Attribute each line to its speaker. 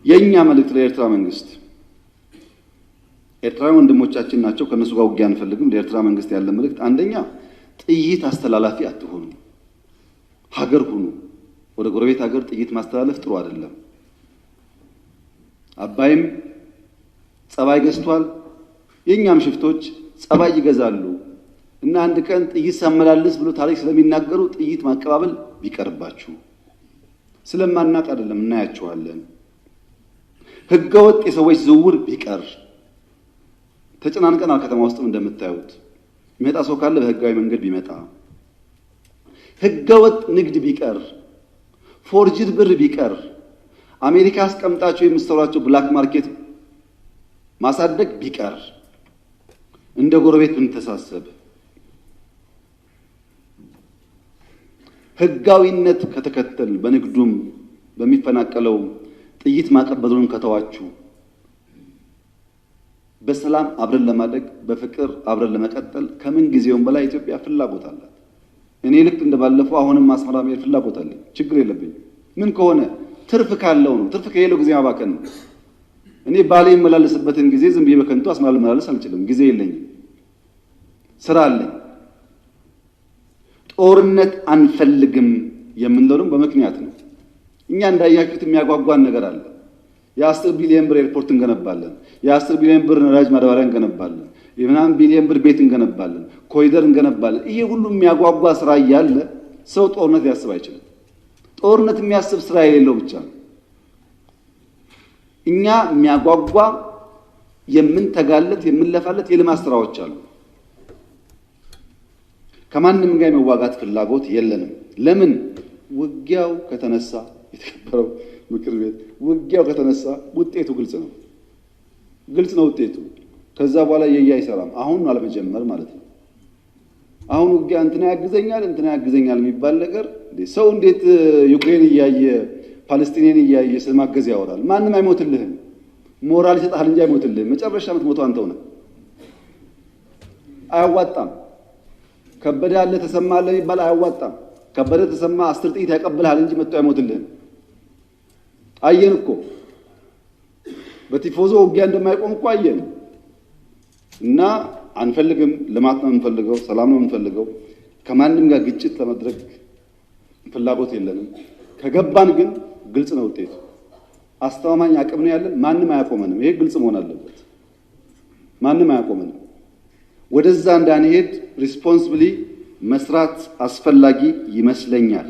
Speaker 1: የኛ መልእክት ለኤርትራ መንግስት ኤርትራ ወንድሞቻችን ናቸው ከነሱ ጋር ውጊያ አንፈልግም ለኤርትራ መንግስት ያለ መልእክት አንደኛ ጥይት አስተላላፊ አትሆኑ ሀገር ሁኑ ወደ ጎረቤት ሀገር ጥይት ማስተላለፍ ጥሩ አይደለም አባይም ጸባይ ገዝቷል የኛም ሽፍቶች ጸባይ ይገዛሉ እና አንድ ቀን ጥይት ሳመላልስ ብሎ ታሪክ ስለሚናገሩ ጥይት ማቀባበል ቢቀርባችሁ ስለማናቅ አይደለም እናያቸዋለን ህገወጥ የሰዎች ዝውውር ቢቀር ተጨናንቀናል ከተማ ውስጥም እንደምታዩት የሚመጣ ሰው ካለ በህጋዊ መንገድ ቢመጣ ህገወጥ ንግድ ቢቀር ፎርጅድ ብር ቢቀር አሜሪካ አስቀምጣቸው የምትሰሯቸው ብላክ ማርኬት ማሳደግ ቢቀር እንደ ጎረቤት ብንተሳሰብ ህጋዊነት ከተከተል በንግዱም በሚፈናቀለው ጥይት ማቀበሉን ከተዋችሁ በሰላም አብረን ለማደግ በፍቅር አብረን ለመቀጠል ከምን ጊዜውም በላይ ኢትዮጵያ ፍላጎት አላት እኔ ልክ እንደባለፈው አሁንም አስመራ መሄድ ፍላጎት አለኝ ችግር የለብኝም ምን ከሆነ ትርፍ ካለው ነው ትርፍ ከሌለው ጊዜ ማባከን ነው እኔ ባሌ መላለስበትን ጊዜ ዝም ብዬ በከንቱ አስመራ መላለስ አልችልም ጊዜ የለኝም ስራ አለኝ ጦርነት አንፈልግም የምንለው በምክንያት ነው እኛ እንዳያችሁት የሚያጓጓን ነገር አለ የ10 ቢሊዮን ብር ኤርፖርት እንገነባለን የ10 ቢሊዮን ብር ነዳጅ ማዳበሪያ እንገነባለን የ9 ቢሊዮን ብር ቤት እንገነባለን ኮሪደር እንገነባለን ይሄ ሁሉ የሚያጓጓ ስራ ያለ ሰው ጦርነት ሊያስብ አይችልም ጦርነት የሚያስብ ስራ የሌለው ብቻ እኛ የሚያጓጓ የምንተጋለት የምንለፋለት የልማት ስራዎች አሉ ከማንም ጋር መዋጋት ፍላጎት የለንም ለምን ውጊያው ከተነሳ የተከበረው ምክር ቤት ውጊያው ከተነሳ ውጤቱ ግልጽ ነው ውጤቱ ከዛ በኋላ የያይሰራም አሁን አለመጀመር ማለት ነው አሁን ውጊያ እንትና ያግዘኛል የሚባል ነገር ሰው እንዴት ዩክሬን እያየ ፓለስቲናን እያየ ስለማገዝ ያወራል ማንንም አይሞትልህም ሞራል ይሰጣል እንጂ አይሞትልህም መጨረሻ የምትሞተው አንተው ነህ አያዋጣም ከበደ ያለ ተሰማ አለ የሚባል አያዋጣም ከበደ ተሰማ 10 ጥይት ያቀብልሃል እንጂ መጥቶ አይሞትልህም አየን እኮ በቲፎዞ ውጊያ እንደማይቆም እኮ አየን እና አንፈልግም ልማት ነው እንፈልገው ሰላም ነው እንፈልገው ከማንም ጋር ግጭት ለማድረግ ፍላጎት የለንም ከገባን ግን ግልጽ ነው ውጤቱ አስተማማኝ አቅም ነው ያለን ማንም አያቆመንም ይሄ ግልጽ መሆን አለበት ማንም አያቆመንም ወደዛ እንዳንሄድ ሪስፖንሲብሊ መስራት አስፈላጊ ይመስለኛል